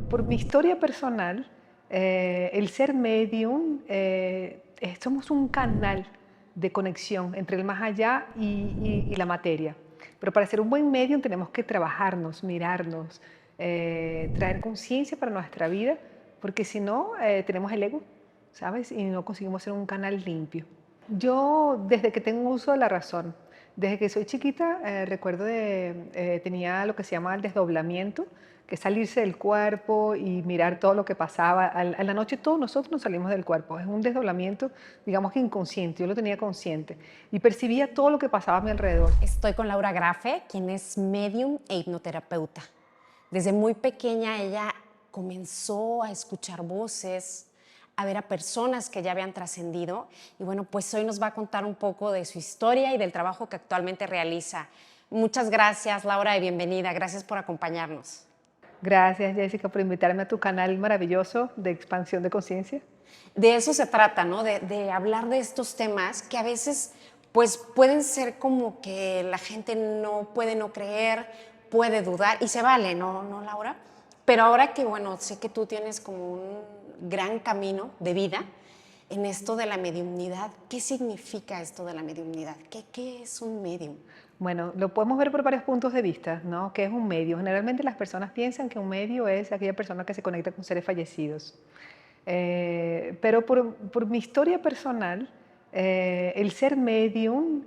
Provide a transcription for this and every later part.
Por mi historia personal, el ser medium, somos un canal de conexión entre el más allá y la materia. Pero para ser un buen medium tenemos que trabajarnos, mirarnos, traer conciencia para nuestra vida, porque si no, tenemos el ego, ¿sabes? Y no conseguimos ser un canal limpio. Yo, desde que tengo uso de la razón, desde que soy chiquita, tenía lo que se llama el desdoblamiento, que es salirse del cuerpo y mirar todo lo que pasaba. A la noche todos nosotros nos salimos del cuerpo. Es un desdoblamiento, digamos que inconsciente. Yo lo tenía consciente y percibía todo lo que pasaba a mi alrededor. Estoy con Laura Grafe, quien es medium e hipnoterapeuta. Desde muy pequeña ella comenzó a escuchar voces, a ver a personas que ya habían trascendido y bueno, pues hoy nos va a contar un poco de su historia y del trabajo que actualmente realiza. Muchas gracias, Laura, y bienvenida. Gracias por acompañarnos. Gracias, Jessica, por invitarme a tu canal maravilloso de expansión de conciencia. De eso se trata, ¿no? De hablar de estos temas que a veces pues pueden ser como que la gente no puede no creer, puede dudar y se vale, ¿no, Laura? Pero ahora que, bueno, sé que tú tienes como un gran camino de vida en esto de la mediumnidad, ¿qué significa esto de la mediumnidad? ¿Qué es un medium? Bueno, lo podemos ver por varios puntos de vista, ¿no? ¿Qué es un medio? Generalmente las personas piensan que un medio es aquella persona que se conecta con seres fallecidos. Pero por mi historia personal, el ser medium,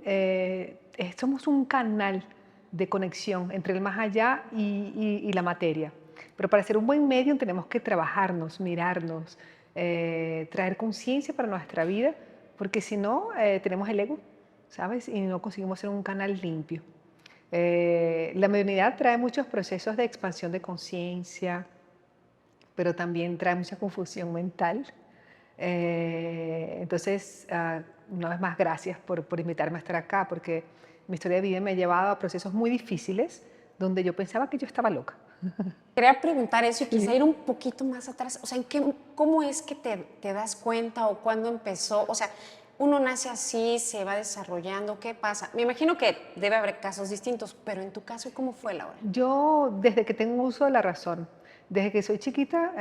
somos un canal de conexión entre el más allá y la materia. Pero para ser un buen medium tenemos que trabajarnos, mirarnos, traer conciencia para nuestra vida, porque si no, tenemos el ego, ¿sabes? Y no conseguimos ser un canal limpio. La mediunidad trae muchos procesos de expansión de conciencia, pero también trae mucha confusión mental. Una vez más, gracias por invitarme a estar acá, porque mi historia de vida me ha llevado a procesos muy difíciles donde yo pensaba que yo estaba loca. Quería preguntar eso y quizá Sí. ir un poquito más atrás. O sea, ¿cómo es que te das cuenta o cuándo empezó? O sea, uno nace así, se va desarrollando, ¿qué pasa? Me imagino que debe haber casos distintos, pero en tu caso, ¿cómo fue, Laura? Yo, desde que tengo uso de la razón, desde que soy chiquita,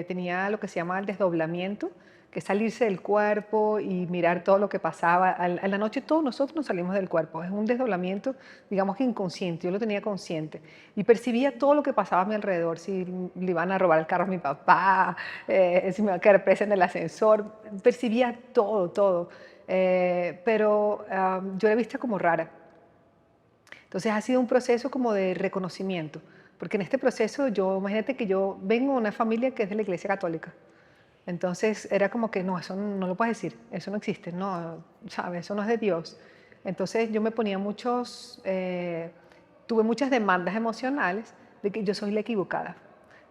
tenía lo que se llama el desdoblamiento, que es salirse del cuerpo y mirar todo lo que pasaba. A la noche todos nosotros nos salimos del cuerpo. Es un desdoblamiento, digamos que inconsciente. Yo lo tenía consciente y percibía todo lo que pasaba a mi alrededor. Si le iban a robar el carro a mi papá, si me iba a quedar presa en el ascensor, percibía todo, todo. Yo era vista como rara. Entonces ha sido un proceso como de reconocimiento, porque en este proceso imagínate que yo vengo de una familia que es de la Iglesia Católica. Entonces era como que no, eso no lo puedes decir, eso no existe, no, ¿sabes? Eso no es de Dios. Entonces yo me ponía tuve muchas demandas emocionales de que yo soy la equivocada,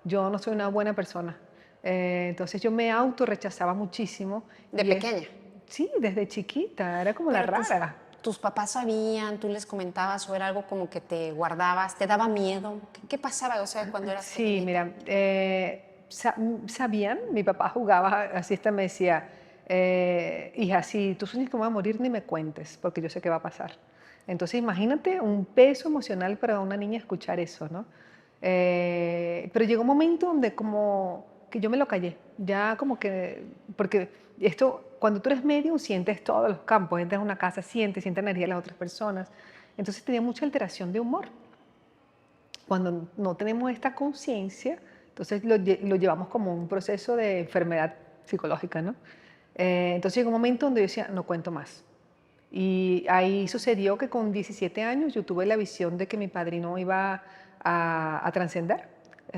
yo no soy una buena persona. Entonces yo me auto rechazaba muchísimo. De pequeña. Sí, desde chiquita, era como la Pero rara. tus papás sabían, tú les comentabas o era algo como que te guardabas, te daba miedo. ¿Qué pasaba, o sea, cuando eras Sí, pequeñita? mira, sabían, mi papá jugaba así, hasta me decía, hija, si tú sueñas que me voy a morir, ni me cuentes, porque yo sé qué va a pasar. Entonces, imagínate un peso emocional para una niña escuchar eso, ¿no? Pero llegó un momento donde como que yo me lo callé, ya como que, porque cuando tú eres medium, sientes todos los campos, entras a una casa, sientes energía de las otras personas. Entonces tenía mucha alteración de humor. Cuando no tenemos esta conciencia, entonces lo llevamos como un proceso de enfermedad psicológica, ¿no? Entonces llegó un momento donde yo decía, no cuento más. Y ahí sucedió que con 17 años yo tuve la visión de que mi padrino iba a trascender.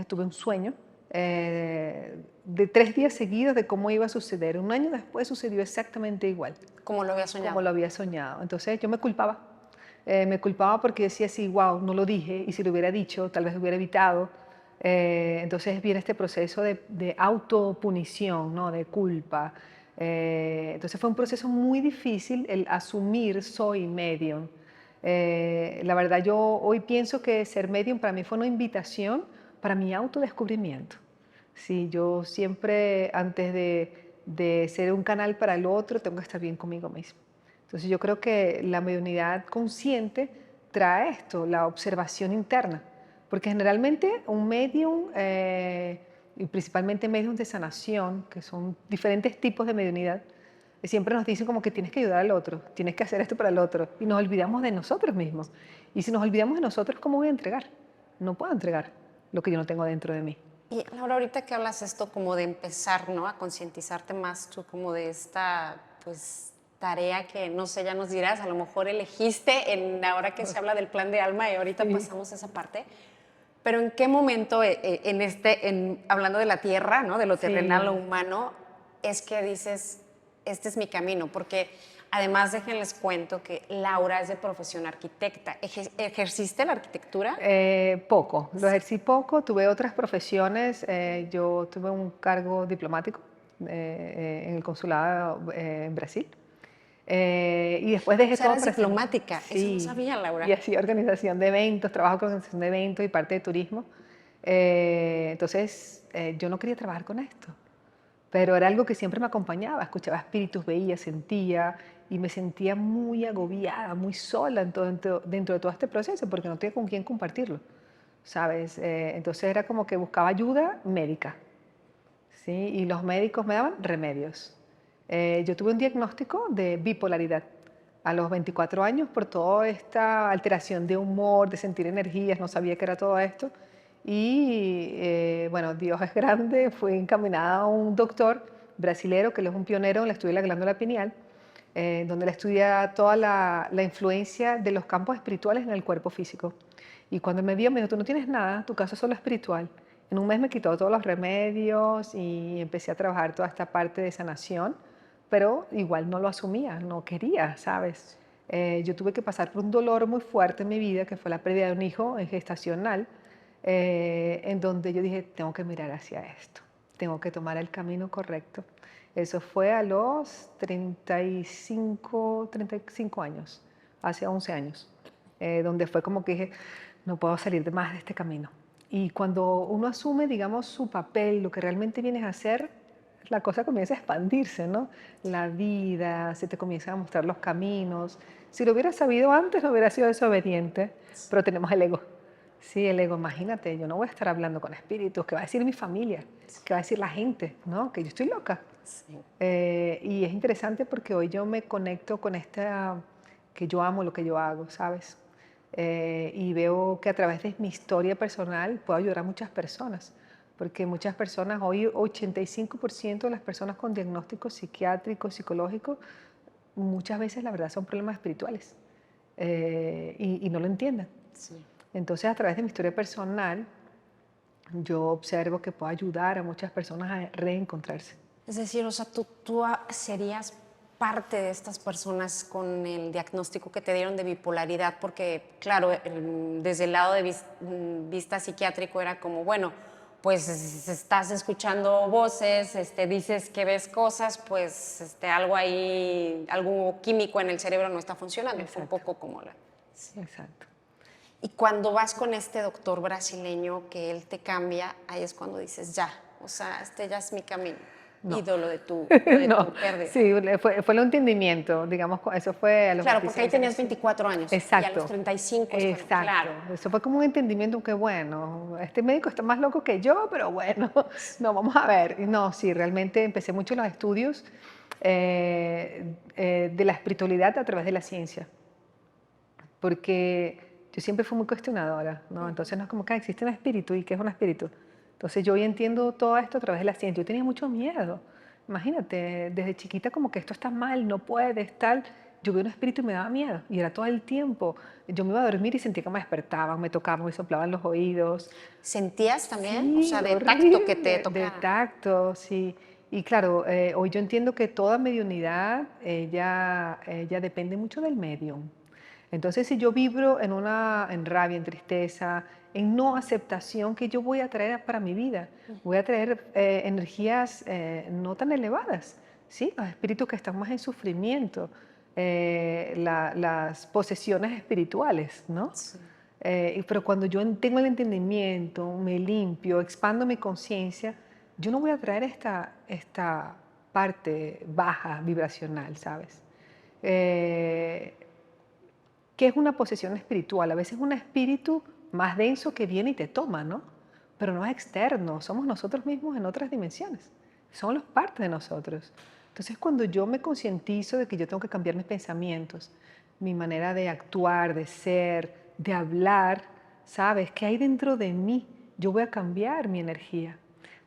Tuve un sueño de 3 días seguidos de cómo iba a suceder. Un año después sucedió exactamente igual Como lo había soñado. como lo había soñado. Entonces yo me culpaba porque decía así, wow, no lo dije, y si lo hubiera dicho, tal vez lo hubiera evitado. Entonces viene este proceso de autopunición, ¿no? De culpa. Entonces fue un proceso muy difícil el asumir soy medium. La verdad yo hoy pienso que ser medium para mí fue una invitación para mi autodescubrimiento. Sí, yo siempre antes de ser un canal para el otro tengo que estar bien conmigo mismo. Entonces yo creo que la mediunidad consciente trae esto, la observación interna, Porque generalmente un medium, y principalmente mediums de sanación, que son diferentes tipos de mediunidad, siempre nos dicen como que tienes que ayudar al otro, tienes que hacer esto para el otro, y nos olvidamos de nosotros mismos. Y si nos olvidamos de nosotros, ¿cómo voy a entregar? No puedo entregar lo que yo no tengo dentro de mí. Y Laura, ahorita que hablas esto como de empezar, ¿no? A concientizarte más tú como de esta, pues, tarea que, no sé, ya nos dirás, a lo mejor elegiste en ahora que se habla del plan de alma y ahorita Sí. pasamos a esa parte. Pero ¿en qué momento hablando de la tierra, ¿no? De lo terrenal, Sí. lo humano, es que dices, este es mi camino? Porque además déjenles cuento que Laura es de profesión arquitecta. ¿Ejerciste la arquitectura? Poco, lo ejercí poco, tuve otras profesiones, yo tuve un cargo diplomático en el consulado en Brasil. Y después O dejé sea, todo eras para hacer. diplomática. Eso no Sí, sabía, Laura. y así organización de eventos, trabajo con organización de eventos y parte de turismo. Entonces, yo no quería trabajar con esto, pero era algo que siempre me acompañaba. Escuchaba espíritus, veía, sentía y me sentía muy agobiada, muy sola dentro de todo este proceso porque no tenía con quién compartirlo, ¿sabes? Entonces era como que buscaba ayuda médica. ¿Sí? Y los médicos me daban remedios. Yo tuve un diagnóstico de bipolaridad a los 24 años por toda esta alteración de humor, de sentir energías, no sabía qué era todo esto. Y bueno, Dios es grande, fui encaminada a un doctor brasilero que él es un pionero en el estudio de la glándula pineal, donde él estudia toda la influencia de los campos espirituales en el cuerpo físico. Y cuando me vio, me dijo, tú no tienes nada, tu caso es solo espiritual. En un mes me quitó todos los remedios y empecé a trabajar toda esta parte de sanación, pero igual no lo asumía, no quería, ¿sabes? Yo tuve que pasar por un dolor muy fuerte en mi vida, que fue la pérdida de un hijo en gestacional, en donde yo dije, tengo que mirar hacia esto, tengo que tomar el camino correcto. Eso fue a los 35 años, hace 11 años, donde fue como que dije, no puedo salir de más de este camino. Y cuando uno asume, digamos, su papel, lo que realmente vienes a hacer, la cosa comienza a expandirse, ¿no? La vida, se te comienzan a mostrar los caminos. Si lo hubiera sabido antes, no hubiera sido desobediente, pero tenemos el ego. Sí, el ego, imagínate, yo no voy a estar hablando con espíritus, ¿qué va a decir mi familia? ¿Qué va a decir la gente? ¿No? Que yo estoy loca. Sí. Y es interesante porque hoy yo me conecto con esta, que yo amo lo que yo hago, ¿sabes? Y veo que a través de mi historia personal puedo ayudar a muchas personas, porque muchas personas, hoy 85% de las personas con diagnósticos psiquiátricos, psicológicos, muchas veces la verdad son problemas espirituales y no lo entienden. Sí. Entonces a través de mi historia personal, yo observo que puedo ayudar a muchas personas a reencontrarse. Es decir, o sea, tú serías parte de estas personas con el diagnóstico que te dieron de bipolaridad, porque, claro, desde el lado de vista psiquiátrico era como, bueno, pues estás escuchando voces, dices que ves cosas, pues algo ahí, algo químico en el cerebro no está funcionando. Fue un Exacto. poco como la... Sí, exacto. Y cuando vas con este doctor brasileño que él te cambia, ahí es cuando dices, ya, o sea, este ya es mi camino, No. ídolo de No, tu pérdida. sí, fue el entendimiento, digamos, eso fue a los Claro, porque ahí 26 tenías años. 24 años y a los Exacto, 35 es cuando, exacto. claro. Eso fue como un entendimiento que, bueno, este médico está más loco que yo, pero bueno, no, vamos a ver. Y no, sí, realmente empecé mucho los estudios de la espiritualidad a través de la ciencia, porque yo siempre fui muy cuestionadora, ¿no? Entonces no es como que existe un espíritu y qué es un espíritu. Entonces yo hoy entiendo todo esto a través de la ciencia. Yo tenía mucho miedo. Imagínate, desde chiquita como que esto está mal, no puedes, tal. Yo vi un espíritu y me daba miedo. Y era todo el tiempo. Yo me iba a dormir y sentía que me despertaban, me tocaban, me soplaban los oídos. ¿Sentías también? O Sí, sea, de tacto que te horrible, de tocaba. tacto, sí. Y claro, hoy yo entiendo que toda mediunidad, ella depende mucho del medium. Entonces, si yo vibro en rabia, en tristeza, en no aceptación, ¿qué yo voy a traer para mi vida? Voy a traer energías no tan elevadas, ¿sí? Los espíritus que están más en sufrimiento, las posesiones espirituales, ¿no? Sí. Pero cuando yo tengo el entendimiento, me limpio, expando mi conciencia, yo no voy a traer esta parte baja vibracional, ¿sabes? Eh, ¿Qué es una posesión espiritual? A veces un espíritu más denso que viene y te toma, ¿no? Pero no es externo, somos nosotros mismos en otras dimensiones, son los partes de nosotros. Entonces, cuando yo me concientizo de que yo tengo que cambiar mis pensamientos, mi manera de actuar, de ser, de hablar, ¿sabes? ¿Qué hay dentro de mí? Yo voy a cambiar mi energía.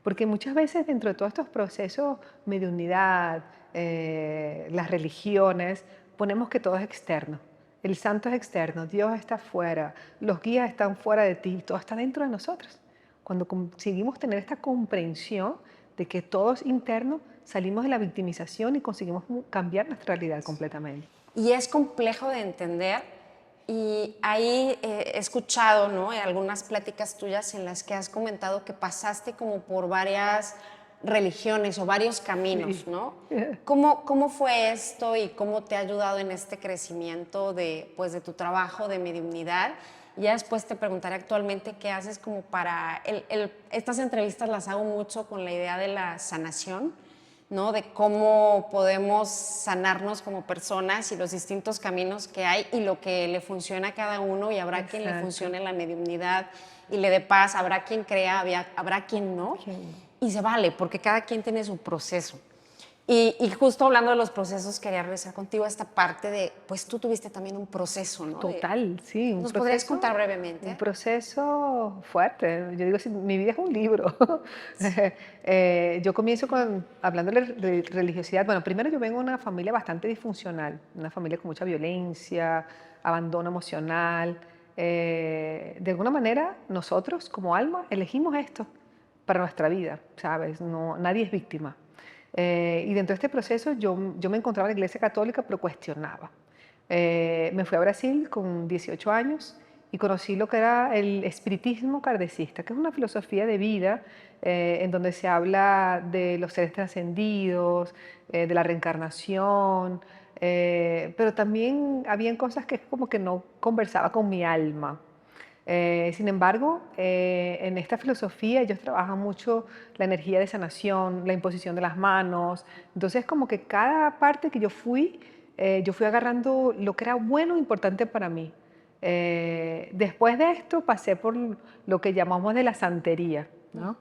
Porque muchas veces dentro de todos estos procesos, mediunidad, las religiones, ponemos que todo es externo. El santo es externo, Dios está fuera, los guías están fuera de ti, todo está dentro de nosotros. Cuando conseguimos tener esta comprensión de que todo es interno, salimos de la victimización y conseguimos cambiar nuestra realidad completamente. Y es complejo de entender. Y ahí he escuchado, ¿no?, algunas pláticas tuyas en las que has comentado que pasaste como por varias religiones o varios caminos, Sí. ¿no? ¿Cómo fue esto y cómo te ha ayudado en este crecimiento de, pues, de tu trabajo de mediunidad? Y ya después te preguntaré actualmente qué haces como para... estas entrevistas las hago mucho con la idea de la sanación, ¿no? De cómo podemos sanarnos como personas y los distintos caminos que hay y lo que le funciona a cada uno, y habrá quien le Exacto. funcione la mediunidad y le dé paz, habrá quien crea, habrá quien no, ¿Quién no? y se vale, porque cada quien tiene su proceso. Y justo hablando de los procesos, quería regresar contigo a esta parte de, pues tú tuviste también un proceso, ¿no? Total, sí, ¿Nos podrías contar un brevemente? proceso fuerte. Yo digo, sí, mi vida es un libro. Yo comienzo hablando de religiosidad. Bueno, primero yo vengo de una familia bastante disfuncional, una familia con mucha violencia, abandono emocional. De alguna manera, nosotros como alma elegimos esto para nuestra vida, ¿sabes? No, nadie es víctima. Y dentro de este proceso yo me encontraba en la iglesia católica, pero cuestionaba. Me fui a Brasil con 18 años y conocí lo que era el espiritismo kardecista, que es una filosofía de vida en donde se habla de los seres trascendidos, de la reencarnación, pero también habían cosas que como que no conversaba con mi alma. Sin embargo, en esta filosofía ellos trabajan mucho la energía de sanación, la imposición de las manos. Entonces, como que cada parte que yo fui agarrando lo que era bueno e importante para mí. Después de esto pasé por lo que llamamos de la santería, ¿no?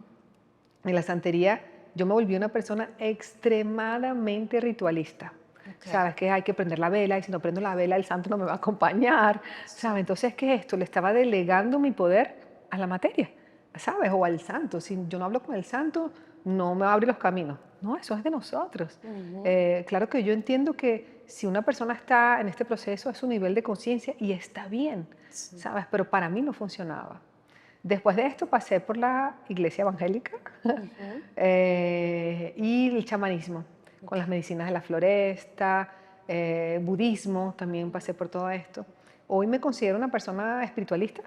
En la santería yo me volví una persona extremadamente ritualista. Ok. ¿Sabes? Que hay que prender la vela y si no prendo la vela el santo no me va a acompañar. ¿Sabes? Entonces, ¿qué es esto? Le estaba delegando mi poder a la materia, ¿sabes? O al santo. Si yo no hablo con el santo, no me abre los caminos. No, eso es de nosotros. Claro que yo entiendo que si una persona está en este proceso es su nivel de conciencia y está bien, Sí. ¿sabes? Pero para mí no funcionaba. Después de esto pasé por la iglesia evangélica y el chamanismo, con Ok. las medicinas de la floresta, budismo, también pasé por todo esto. Hoy me considero una persona espiritualista,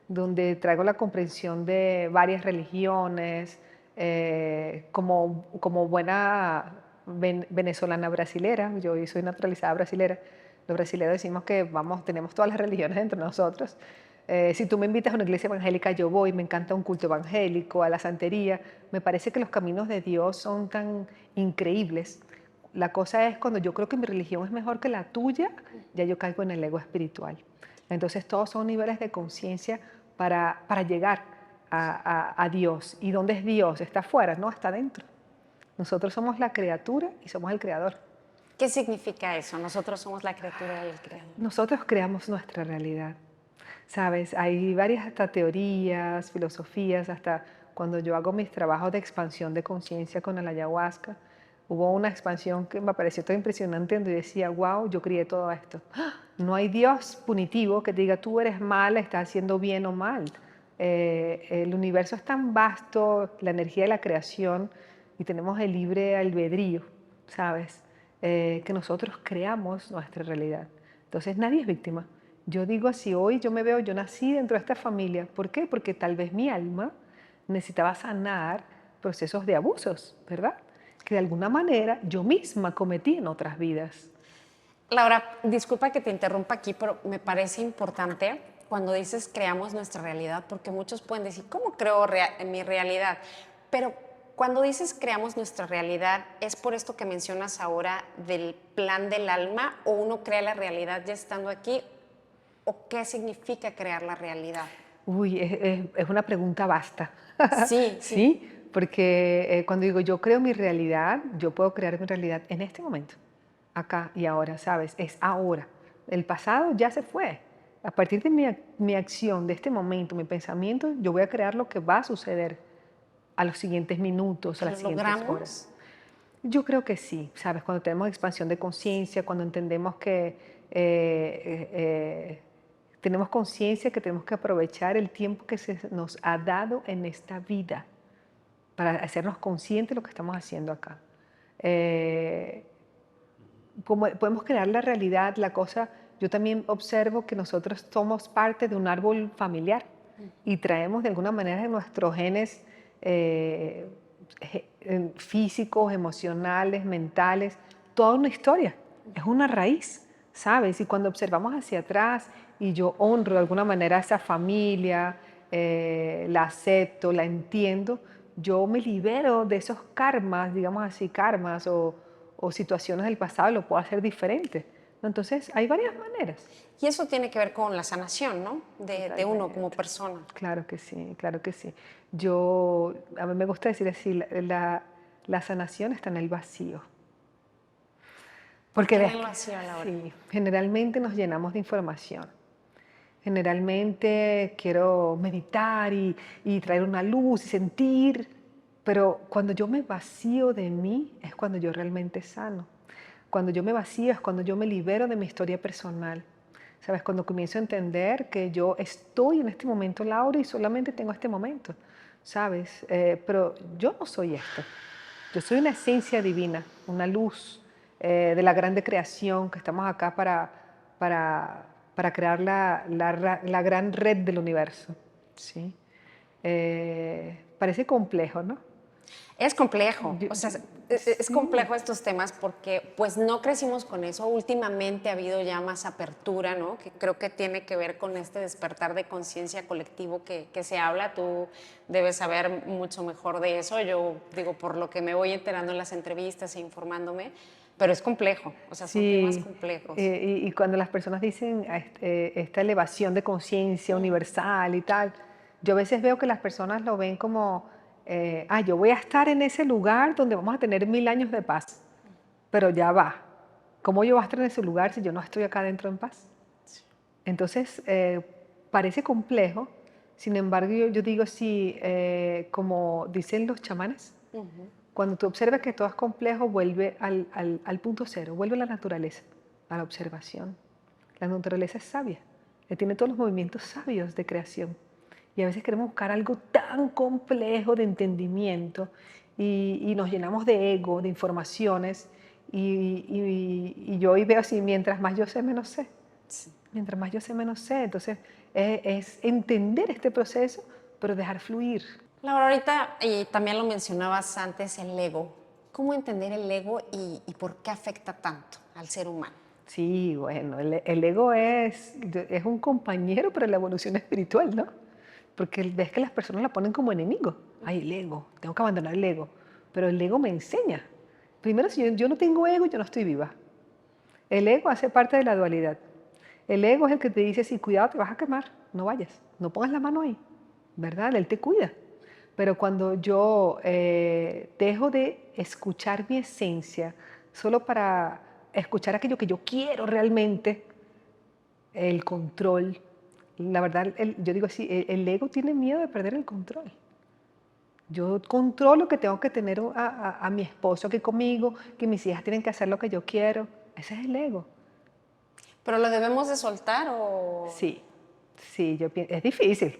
donde traigo la comprensión de varias religiones, como buena venezolana brasilera, yo soy naturalizada brasilera. Los brasileños decimos que vamos, tenemos todas las religiones entre nosotros. Si tú me invitas a una iglesia evangélica, yo voy, me encanta un culto evangélico, a la santería. Me parece que los caminos de Dios son tan increíbles. La cosa es cuando yo creo que mi religión es mejor que la tuya, ya yo caigo en el ego espiritual. Entonces todos son niveles de conciencia para llegar a Dios. ¿Y dónde es Dios? ¿Está afuera? No, está dentro. Nosotros somos la criatura y somos el creador. ¿Qué significa eso? Nosotros somos la criatura del creador. Nosotros creamos nuestra realidad. Sabes, hay varias hasta teorías, filosofías, hasta cuando yo hago mis trabajos de expansión de conciencia con el ayahuasca, hubo una expansión que me pareció tan impresionante donde yo decía, wow, yo crié todo esto. ¡Ah! No hay Dios punitivo que te diga tú eres mala, estás haciendo bien o mal. El universo es tan vasto, la energía de la creación, y tenemos el libre albedrío, ¿sabes? Que nosotros creamos nuestra realidad. Entonces nadie es víctima. Yo digo, si hoy yo me veo, yo nací dentro de esta familia. ¿Por qué? Porque tal vez mi alma necesitaba sanar procesos de abusos, ¿verdad? Que de alguna manera yo misma cometí en otras vidas. Laura, disculpa que te interrumpa aquí, pero me parece importante cuando dices creamos nuestra realidad, porque muchos pueden decir, ¿cómo creo mi realidad? Pero cuando dices creamos nuestra realidad, ¿es por esto que mencionas ahora del plan del alma o uno crea la realidad ya estando aquí? ¿O qué significa crear la realidad? Uy, es una pregunta vasta. Sí, sí. Sí, porque cuando digo yo creo mi realidad, yo puedo crear mi realidad en este momento, acá y ahora, ¿sabes? Es ahora. El pasado ya se fue. A partir de mi acción, de este momento, mi pensamiento, yo voy a crear lo que va a suceder a los siguientes minutos, a ¿Lo las siguientes horas. logramos? Yo creo que sí, ¿sabes? Cuando tenemos expansión de conciencia, cuando entendemos que tenemos conciencia que tenemos que aprovechar el tiempo que se nos ha dado en esta vida para hacernos conscientes de lo que estamos haciendo acá. Eh, Podemos crear la realidad, la cosa. Yo también observo que nosotros somos parte de un árbol familiar y traemos de alguna manera en nuestros genes eh, físicos, emocionales, mentales, toda una historia. Es una raíz, ¿sabes? Y cuando observamos hacia atrás y yo honro de alguna manera a esa familia, la acepto, la entiendo, yo me libero de esos karmas, digamos así, karmas o situaciones del pasado, lo puedo hacer diferente. ¿No? Entonces, hay varias maneras. Y eso tiene que ver con la sanación, ¿no? De uno como Totalmente. persona. Claro que sí, claro que sí. A mí me gusta decir así, la sanación está en el vacío. ¿Por Porque qué en ves el que vacío, Laura? sí, generalmente nos llenamos de información. Generalmente quiero meditar y traer una luz y sentir, pero cuando yo me vacío de mí es cuando yo realmente sano. Cuando yo me vacío es cuando yo me libero de mi historia personal. ¿Sabes? Cuando comienzo a entender que yo estoy en este momento, Laura, y solamente tengo este momento. ¿Sabes? Pero yo no soy esto. Yo soy una esencia divina, una luz de la grande creación que estamos acá para, para crear la gran red del universo. ¿Sí? Parece complejo, ¿no? Es complejo, Yo- o sea, yo- es sí, complejo estos temas porque pues no crecimos con eso. Últimamente ha habido ya más apertura, ¿no? Que creo que tiene que ver con este despertar de conciencia colectivo que se habla. Tú debes saber mucho mejor de eso. Yo digo, por lo que me voy enterando en las entrevistas e informándome, pero es complejo, o sea, son temas sí. complejos. Y cuando las personas dicen esta elevación de conciencia universal y tal, yo a veces veo que las personas lo ven como, yo voy a estar en ese lugar donde vamos a tener 1000 años de paz, pero ya va. ¿Cómo yo voy a estar en ese lugar si yo no estoy acá adentro en paz? Entonces, parece complejo, sin embargo, yo digo así, como dicen los chamanes, cuando tú observas que todo es complejo, vuelve al punto cero, vuelve a la naturaleza, a la observación. La naturaleza es sabia, tiene todos los movimientos sabios de creación. Y a veces queremos buscar algo tan complejo de entendimiento y nos llenamos de ego, de informaciones. Y yo hoy veo así, mientras más yo sé, menos sé. Sí. Mientras más yo sé, menos sé. Entonces, es entender este proceso, pero dejar fluir. Laura, ahorita, y también lo mencionabas antes, el ego. ¿Cómo entender el ego y por qué afecta tanto al ser humano? Sí, bueno, el ego es un compañero para la evolución espiritual, ¿no? Porque ves que las personas la ponen como enemigo. Ay, el ego, tengo que abandonar el ego. Pero el ego me enseña. Primero, si yo no tengo ego, yo no estoy viva. El ego hace parte de la dualidad. El ego es el que te dice, sí, cuidado, te vas a quemar, no vayas, no pongas la mano ahí, ¿verdad? Él te cuida. Pero cuando yo dejo de escuchar mi esencia solo para escuchar aquello que yo quiero realmente, el control, la verdad, yo digo así, el ego tiene miedo de perder el control. Yo controlo que tengo que tener a mi esposo aquí conmigo, que mis hijas tienen que hacer lo que yo quiero. Ese es el ego. ¿Pero lo debemos de soltar o...? Sí, sí, es difícil.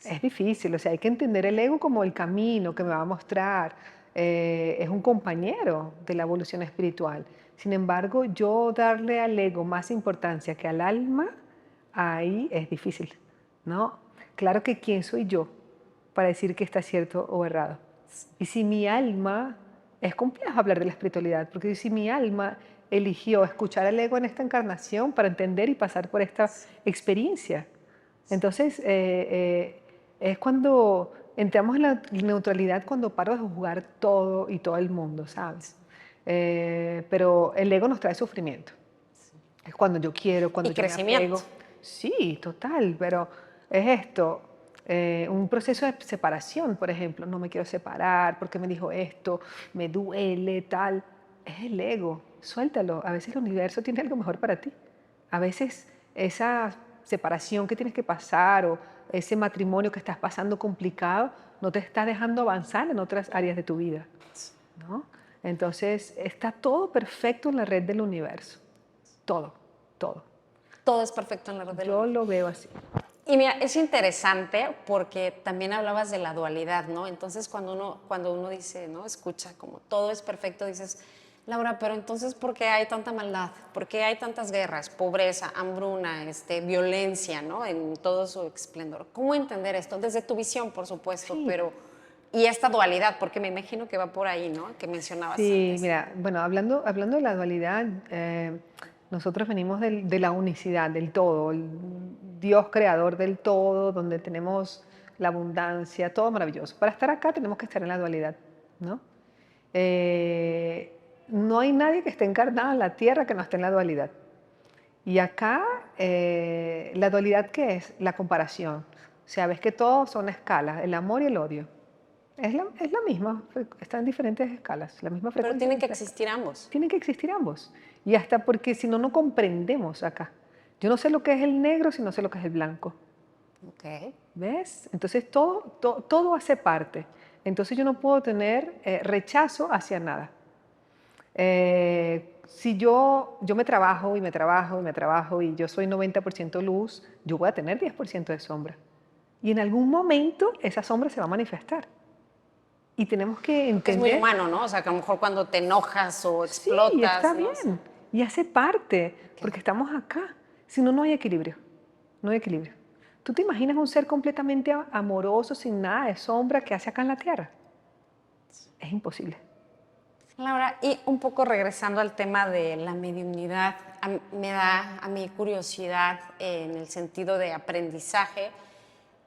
Es difícil, o sea, hay que entender el ego como el camino que me va a mostrar. Es un compañero de la evolución espiritual. Sin embargo, yo darle al ego más importancia que al alma, ahí es difícil, ¿no? Claro que quién soy yo para decir que está cierto o errado. Y si mi alma, es complejo hablar de la espiritualidad, porque si mi alma eligió escuchar al ego en esta encarnación para entender y pasar por esta experiencia, entonces es cuando entramos en la neutralidad, cuando paro de juzgar todo y todo el mundo, ¿sabes? Pero el ego nos trae sufrimiento. Es cuando yo quiero, cuando Y yo me crecimiento. apego. Sí, total, pero es esto, un proceso de separación, por ejemplo, no me quiero separar porque me dijo esto, me duele, tal. Es el ego, suéltalo. A veces el universo tiene algo mejor para ti. A veces esa separación que tienes que pasar o ese matrimonio que estás pasando complicado no te está dejando avanzar en otras áreas de tu vida, ¿no? Entonces, está todo perfecto en la red del universo. Todo, todo. Todo es perfecto en la red del Yo universo. lo veo así. Y mira, es interesante porque también hablabas de la dualidad, ¿no? Entonces, cuando uno dice, ¿no? Escucha como todo es perfecto, dices, Laura, pero entonces, ¿por qué hay tanta maldad? ¿Por qué hay tantas guerras, pobreza, hambruna, violencia, ¿no? En todo su esplendor. ¿Cómo entender esto? Desde tu visión, por supuesto, Sí, pero... Y esta dualidad, porque me imagino que va por ahí, ¿no? Que mencionabas sí, antes. mira, bueno, hablando de la dualidad, nosotros venimos de la unicidad, del todo, el Dios creador del todo, donde tenemos la abundancia, todo maravilloso. Para estar acá tenemos que estar en la dualidad, ¿no? No hay nadie que esté encarnado en la tierra que no esté en la dualidad. Y acá, la dualidad, ¿qué es? La comparación. O sea, ves que todos son escalas, el amor y el odio. Es la misma, están en diferentes escalas, la misma Pero frecuencia. tienen que existir ambos. Tienen que existir ambos. Y hasta porque si no, no comprendemos acá. Yo no sé lo que es el negro si no sé lo que es el blanco. Ok. ¿Ves? Entonces todo hace parte. Entonces yo no puedo tener rechazo hacia nada. Si yo me trabajo y me trabajo y me trabajo y yo soy 90% luz, yo voy a tener 10% de sombra. Y en algún momento esa sombra se va a manifestar. Y tenemos que Que es muy entender, humano, ¿no? O sea, que a lo mejor cuando te enojas o sí, y está explotas, ¿no? bien. Y hace parte, Ok. porque estamos acá. Si no, no hay equilibrio. No hay equilibrio. ¿Tú te imaginas un ser completamente amoroso, sin nada de sombra, que hace acá en la Tierra? Es imposible. Laura, y un poco regresando al tema de la mediunidad, me da a mí curiosidad en el sentido de aprendizaje,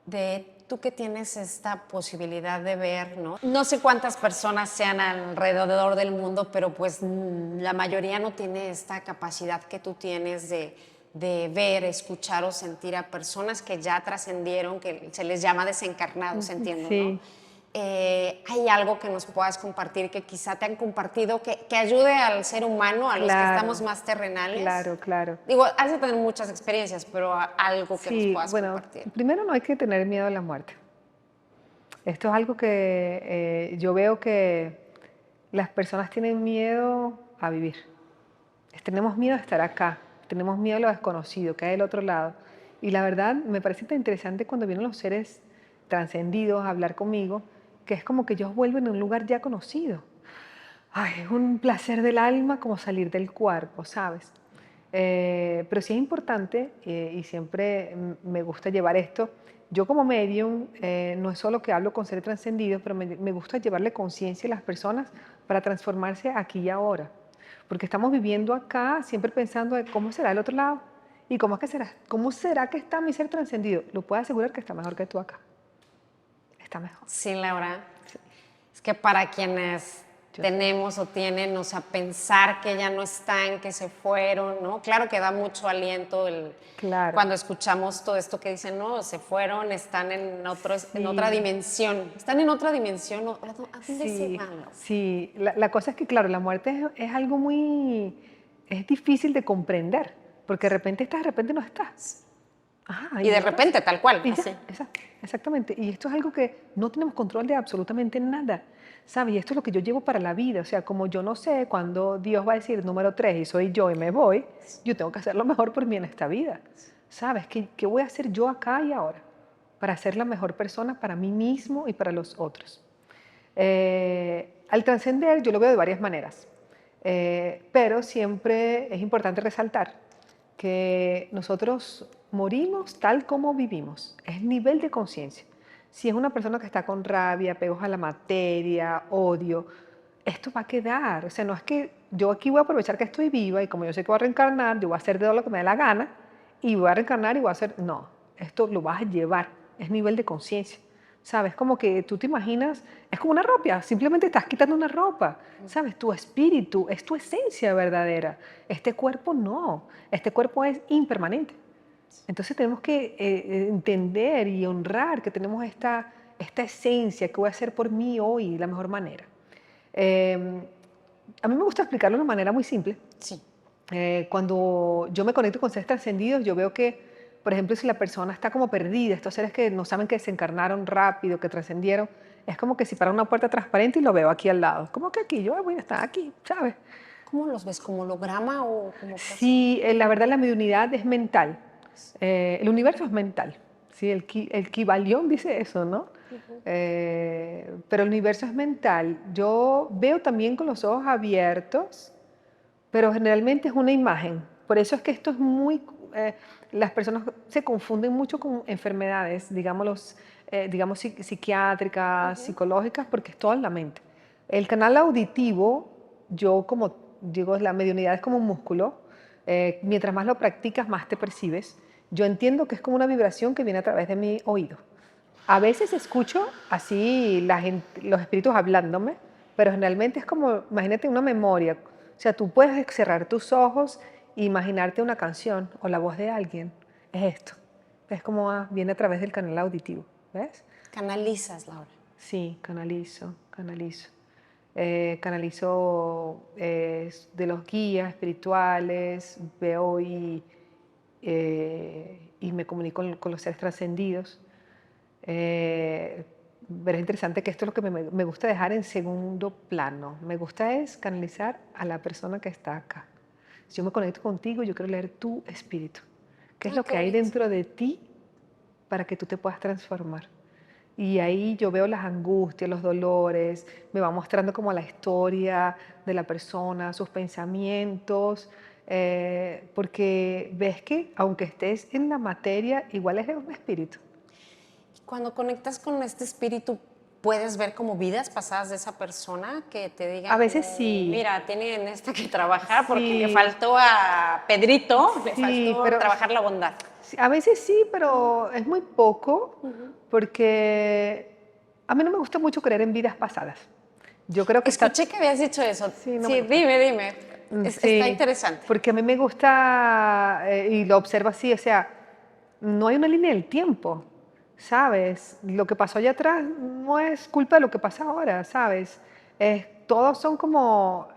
de tú que tienes esta posibilidad de ver, ¿no? No sé cuántas personas sean alrededor del mundo, pero pues la mayoría no tiene esta capacidad que tú tienes de ver, escuchar o sentir a personas que ya trascendieron, que se les llama desencarnados, entiendo, ¿no? Sí, ¿Hay algo que nos puedas compartir que quizá te han compartido que ayude al ser humano, a los que estamos claro, más terrenales? claro, claro. Digo, has de tener muchas experiencias, pero algo que nos Sí, puedas bueno, compartir. primero no hay que tener miedo a la muerte. Esto es algo que yo veo que las personas tienen miedo a vivir. Tenemos miedo a estar acá, tenemos miedo a lo desconocido, que hay del otro lado. Y la verdad, me parece tan interesante cuando vienen los seres trascendidos a hablar conmigo, que es como que ellos vuelven a un lugar ya conocido. Ay, es un placer del alma como salir del cuerpo, ¿sabes? Pero sí es importante, y siempre me gusta llevar esto. Yo como medium, no es solo que hablo con seres trascendidos, pero me gusta llevarle conciencia a las personas para transformarse aquí y ahora. Porque estamos viviendo acá siempre pensando de cómo será el otro lado y cómo será que está mi ser trascendido. Lo puedo asegurar que está mejor que tú acá. Está mejor. Sí, Laura. Es que para quienes Yo sé. tenemos o tienen, o sea, pensar que ya no están, que se fueron, ¿no? Claro que da mucho aliento Claro. cuando escuchamos todo esto que dicen, no, se fueron, están en otra Sí. dimensión. Están en otra dimensión. ¿A dónde se Sí, van? sí. La cosa es que, claro, la muerte es algo es difícil de comprender, porque de repente estás, de repente no estás. Ajá, Y y de no estás. repente, tal cual, Y ya, así. exactamente. Y esto es algo que no tenemos control de absolutamente nada, ¿sabes? Y esto es lo que yo llevo para la vida. O sea, como yo no sé cuándo Dios va a decir número 3 y soy yo y me voy, yo tengo que hacer lo mejor por mí en esta vida. ¿Sabes? ¿Qué voy a hacer yo acá y ahora para ser la mejor persona para mí mismo y para los otros? Al trascender yo lo veo de varias maneras, pero siempre es importante resaltar que nosotros morimos tal como vivimos, es nivel de conciencia. Si es una persona que está con rabia, apegos a la materia, odio, esto va a quedar. O sea, no es que yo aquí voy a aprovechar que estoy viva y como yo sé que voy a reencarnar, yo voy a hacer de todo lo que me dé la gana y voy a reencarnar y voy a hacer... No, esto lo vas a llevar, es nivel de conciencia. ¿Sabes? Como que tú te imaginas, es como una ropa, simplemente estás quitando una ropa, ¿sabes? Tu espíritu es tu esencia verdadera. Este cuerpo no, este cuerpo es impermanente. Entonces tenemos que entender y honrar que tenemos esta esencia que voy a hacer por mí hoy de la mejor manera. Eh, a mí me gusta explicarlo de una manera muy simple. Sí. Cuando yo me conecto con seres trascendidos, yo veo que, por ejemplo, si la persona está como perdida, estos seres que no saben que desencarnaron rápido, que trascendieron, es como que si para una puerta transparente y lo veo aquí al lado. Como que aquí, yo voy a estar aquí, ¿sabes? ¿Cómo los ves? ¿Como holograma o como persona? Sí, la verdad la mediunidad es mental. El universo es mental. Sí, el Kybalión dice eso, ¿no? Pero el universo es mental. Yo veo también con los ojos abiertos, pero generalmente es una imagen. Por eso es que esto es muy... las personas se confunden mucho con enfermedades, digamos psiquiátricas, psicológicas, porque es todo en la mente. El canal auditivo, yo como digo, la mediunidad es como un músculo. Mientras más lo practicas, más te percibes. Yo entiendo que es como una vibración que viene a través de mi oído. A veces escucho así los espíritus hablándome, pero generalmente es como, imagínate una memoria. O sea, tú puedes cerrar tus ojos e imaginarte una canción o la voz de alguien. Es esto. Es como viene a través del canal auditivo. ¿Ves? Canalizas, Laura. Sí, canalizo. Canalizo de los guías espirituales, veo y me comunico con los seres trascendidos. Pero es interesante que esto es lo que me gusta dejar en segundo plano. Me gusta es canalizar a la persona que está acá. Si yo me conecto contigo, yo quiero leer tu espíritu. ¿Qué es Ah, lo qué que hay bonito. dentro de ti para que tú te puedas transformar? Y ahí yo veo las angustias, los dolores, me va mostrando como la historia de la persona, sus pensamientos, porque ves que aunque estés en la materia, igual es un espíritu. Cuando conectas con este espíritu, ¿puedes ver como vidas pasadas de esa persona que te digan A veces como, sí, mira, tienen esto que trabajar porque le sí, faltó a Pedrito, le sí, faltó pero trabajar la bondad? sí, a veces sí, pero es muy poco, porque a mí no me gusta mucho creer en vidas pasadas. Yo creo que está... Escuché que habías dicho eso. Sí, no me Sí, gusta. dime. Está Sí, interesante. porque a mí me gusta, y lo observo así, o sea, no hay una línea del tiempo, ¿sabes? Lo que pasó allá atrás no es culpa de lo que pasa ahora, ¿sabes? Todos son como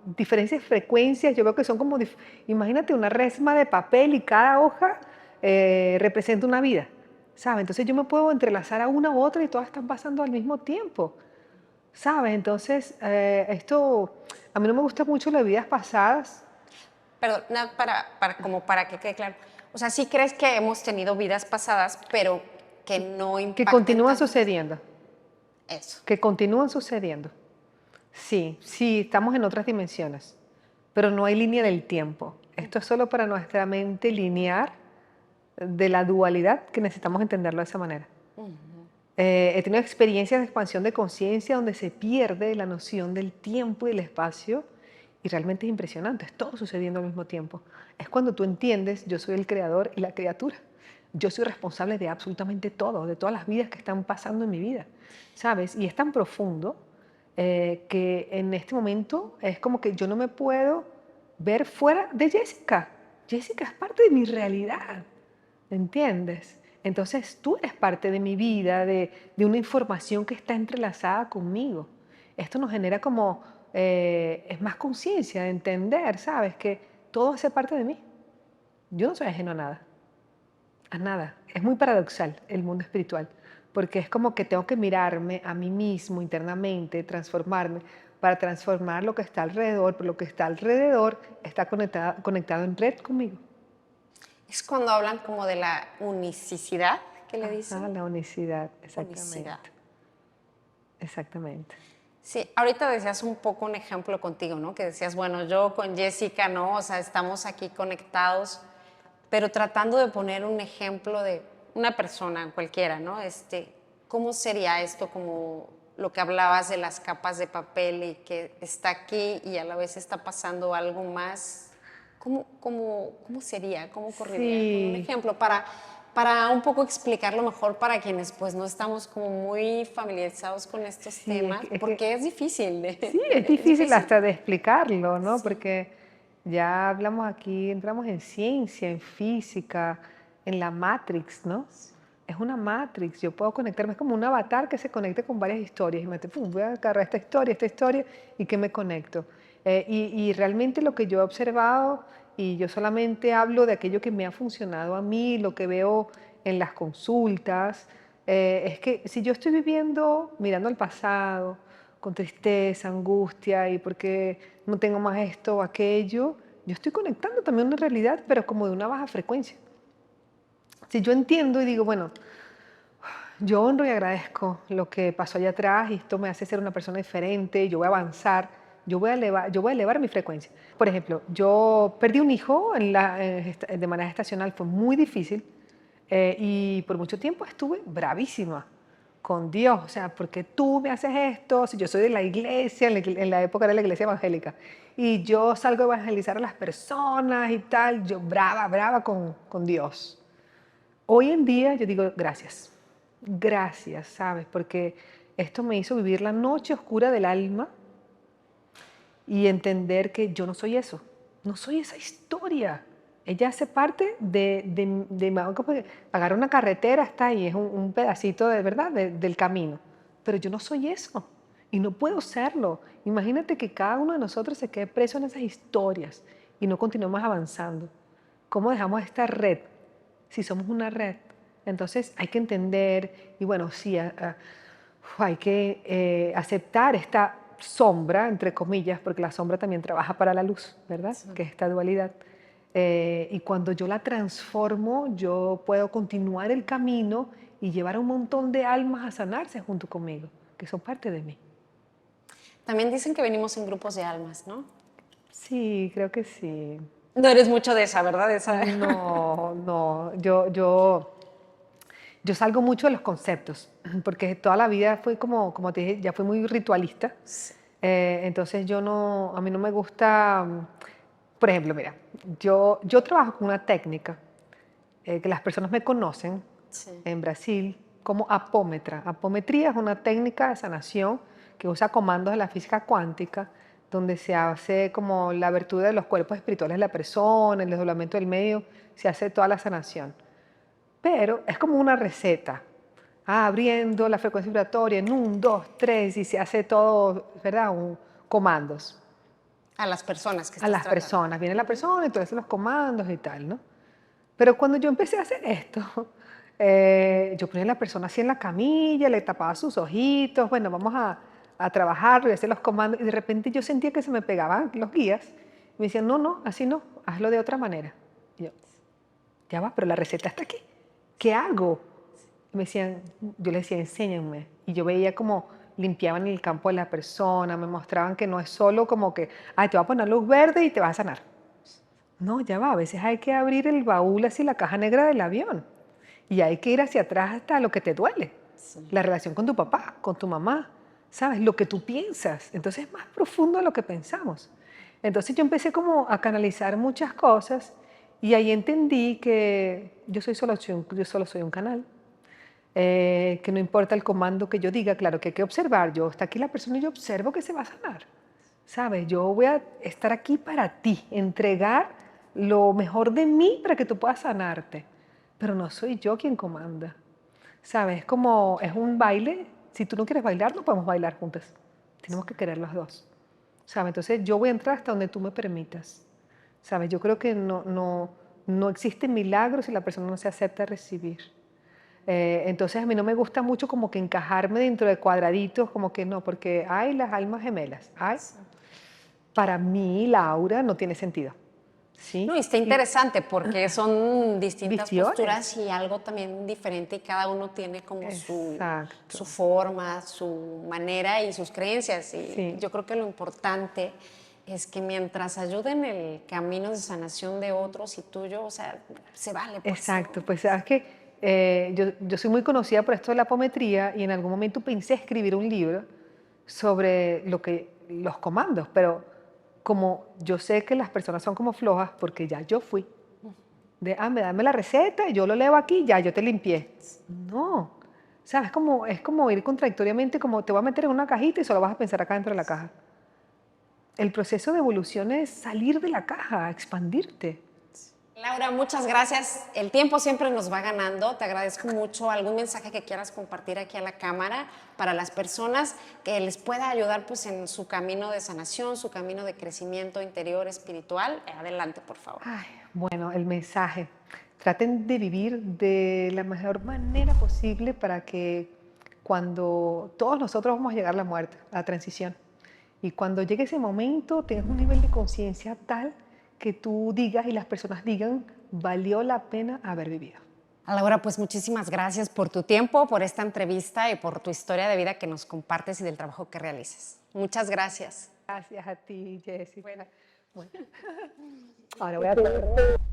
diferentes frecuencias, yo veo que son como, imagínate una resma de papel y cada hoja representa una vida, ¿sabes? Entonces yo me puedo entrelazar a una u otra y todas están pasando al mismo tiempo. ¿Sabes? Entonces, esto, a mí no me gusta mucho las vidas pasadas. Pero nada, como para que quede claro. O sea, sí crees que hemos tenido vidas pasadas, pero que no Que impacten continúan tanto. sucediendo, Eso. que continúan sucediendo. Sí, sí, estamos en otras dimensiones, pero no hay línea del tiempo. Esto es solo para nuestra mente lineal de la dualidad que necesitamos entenderlo de esa manera. He tenido experiencias de expansión de conciencia donde se pierde la noción del tiempo y del espacio y realmente es impresionante, es todo sucediendo al mismo tiempo. Es cuando tú entiendes, yo soy el creador y la criatura. Yo soy responsable de absolutamente todo, de todas las vidas que están pasando en mi vida, ¿sabes? Y es tan profundo que en este momento es como que yo no me puedo ver fuera de Jessica. Jessica es parte de mi realidad. ¿Entiendes? Entonces tú eres parte de mi vida, de una información que está entrelazada conmigo. Esto nos genera como, es más conciencia de entender, ¿sabes? Que todo hace parte de mí. Yo no soy ajeno a nada, a nada. Es muy paradoxal el mundo espiritual, porque es como que tengo que mirarme a mí mismo internamente, transformarme, para transformar lo que está alrededor, pero lo que está alrededor está conectado en red conmigo. Es cuando hablan como de la unicidad, que le Ah, dicen. la unicidad, Unicidad. exactamente. Exactamente. Sí, ahorita decías un poco un ejemplo contigo, ¿no? Que decías, bueno, yo con Jessica, ¿no? O sea, estamos aquí conectados, pero tratando de poner un ejemplo de una persona cualquiera, ¿no? ¿Cómo sería esto como lo que hablabas de las capas de papel y que está aquí y a la vez está pasando algo más? ¿Cómo sería? ¿Cómo correría? Con un Sí, ejemplo para un poco explicarlo mejor para quienes pues no estamos como muy familiarizados con estos sí, temas, porque es difícil. sí, es Es difícil difícil. hasta de explicarlo, ¿no? Sí. Porque Ya hablamos aquí, entramos en ciencia, en física, en la Matrix, ¿no? Es una Matrix, yo puedo conectarme, es como un avatar que se conecte con varias historias y me dice, "Pum, voy a agarrar esta historia y que me conecto". Y realmente lo que yo he observado, y yo solamente hablo de aquello que me ha funcionado a mí, lo que veo en las consultas, es que si yo estoy viviendo mirando al pasado, con tristeza, angustia y porque no tengo más esto o aquello, yo estoy conectando también una realidad, pero como de una baja frecuencia. Si yo entiendo y digo, bueno, yo honro y agradezco lo que pasó allá atrás y esto me hace ser una persona diferente, yo voy a avanzar, yo voy a elevar mi frecuencia. Por ejemplo, yo perdí un hijo de manera estacional, fue muy difícil y por mucho tiempo estuve bravísima con Dios, o sea, ¿por qué tú me haces esto? Si yo soy de la iglesia, en la época era la iglesia evangélica, y yo salgo a evangelizar a las personas y tal, yo brava, brava con Dios. Hoy en día yo digo gracias, gracias, ¿sabes? Porque esto me hizo vivir la noche oscura del alma y entender que yo no soy eso, no soy esa historia. Ella hace parte como que agarrar una carretera, está ahí, es un pedacito de verdad del camino, pero yo no soy eso y no puedo serlo. Imagínate que cada uno de nosotros se quede preso en esas historias y no continuemos avanzando. ¿Cómo dejamos esta red? Si somos una red, entonces hay que entender y bueno, sí, hay que aceptar esta sombra, entre comillas, porque la sombra también trabaja para la luz, ¿verdad? Sí. Que es esta dualidad. Y cuando yo la transformo, yo puedo continuar el camino y llevar a un montón de almas a sanarse junto conmigo, que son parte de mí. También dicen que venimos en grupos de almas, ¿no? Sí, creo que sí. No eres mucho de esa, ¿verdad? De esa. No, no, yo salgo mucho de los conceptos, porque toda la vida fui como te dije, ya fui muy ritualista. Sí. Entonces yo no, a mí no me gusta, por ejemplo, mira, yo trabajo con una técnica que las personas me conocen Sí. en Brasil como apómetra. Apometría es una técnica de sanación que usa comandos de la física cuántica, donde se hace como la abertura de los cuerpos espirituales de la persona, el desdoblamiento del medio, se hace toda la sanación. Pero es como una receta, abriendo la frecuencia vibratoria en 1, 2, 3 y se hace todo, ¿verdad? Comandos A las personas que a estás las tratando. personas. Viene la persona y tú haces los comandos y tal, ¿no? Pero cuando yo empecé a hacer esto, yo ponía a la persona así en la camilla, le tapaba sus ojitos, bueno, vamos a trabajar y hacer los comandos, y de repente yo sentía que se me pegaban los guías, y me decían, no, no, así no, hazlo de otra manera. Y yo, ya va, pero la receta está aquí, ¿qué hago? Y me decían, yo les decía, enséñenme, y yo veía como limpiaban el campo de la persona, me mostraban que no es solo como que, ay, te voy a poner luz verde y te vas a sanar. No, ya va, a veces hay que abrir el baúl así, la caja negra del avión. Y hay que ir hacia atrás hasta lo que te duele. Sí. La relación con tu papá, con tu mamá, ¿sabes? Lo que tú piensas. Entonces es más profundo de lo que pensamos. Entonces yo empecé como a canalizar muchas cosas y ahí entendí que yo solo soy un canal. Que no importa el comando que yo diga, claro que hay que observar. Yo está aquí la persona y yo observo que se va a sanar. ¿Sabes? Yo voy a estar aquí para ti, entregar lo mejor de mí para que tú puedas sanarte. Pero no soy yo quien comanda. ¿Sabes? Es un baile. Si tú no quieres bailar, no podemos bailar juntas. Tenemos que querer los dos. ¿Sabes? Entonces yo voy a entrar hasta donde tú me permitas. ¿Sabes? Yo creo que no existe milagro si la persona no se acepta recibir. Entonces a mí no me gusta mucho como que encajarme dentro de cuadraditos, como que no, porque hay las almas gemelas. Ay, para mí, Laura, no tiene sentido. ¿Sí? No, y está interesante porque son distintas Visiones. posturas y algo también diferente y cada uno tiene como Exacto. su forma, su manera y sus creencias. Y Sí. yo creo que lo importante es que mientras ayuden el camino de sanación de otros y tuyo, o sea, se vale. Pues, Exacto, ¿no? pues sabes que yo soy muy conocida por esto de la apometría y en algún momento pensé escribir un libro sobre los comandos, pero como yo sé que las personas son como flojas, porque ya yo fui, dame la receta y yo lo leo aquí, ya yo te limpié. No, ¿sabes? Es como ir contradictoriamente, como te voy a meter en una cajita y solo vas a pensar acá dentro de la caja. el proceso de evolución es salir de la caja, expandirte. Laura, muchas gracias. El tiempo siempre nos va ganando. Te agradezco mucho. ¿Algún mensaje que quieras compartir aquí a la cámara para las personas que les pueda ayudar pues, en su camino de sanación, su camino de crecimiento interior, espiritual? Adelante, por favor. Ay, bueno, el mensaje. Traten de vivir de la mejor manera posible para que cuando todos nosotros vamos a llegar a la muerte, a la transición, y cuando llegue ese momento tengas un nivel de conciencia tal que tú digas y las personas digan, valió la pena haber vivido. Laura, pues muchísimas gracias por tu tiempo, por esta entrevista y por tu historia de vida que nos compartes y del trabajo que realizas. Muchas gracias. Gracias a ti, Jessica. Bueno. Ahora voy a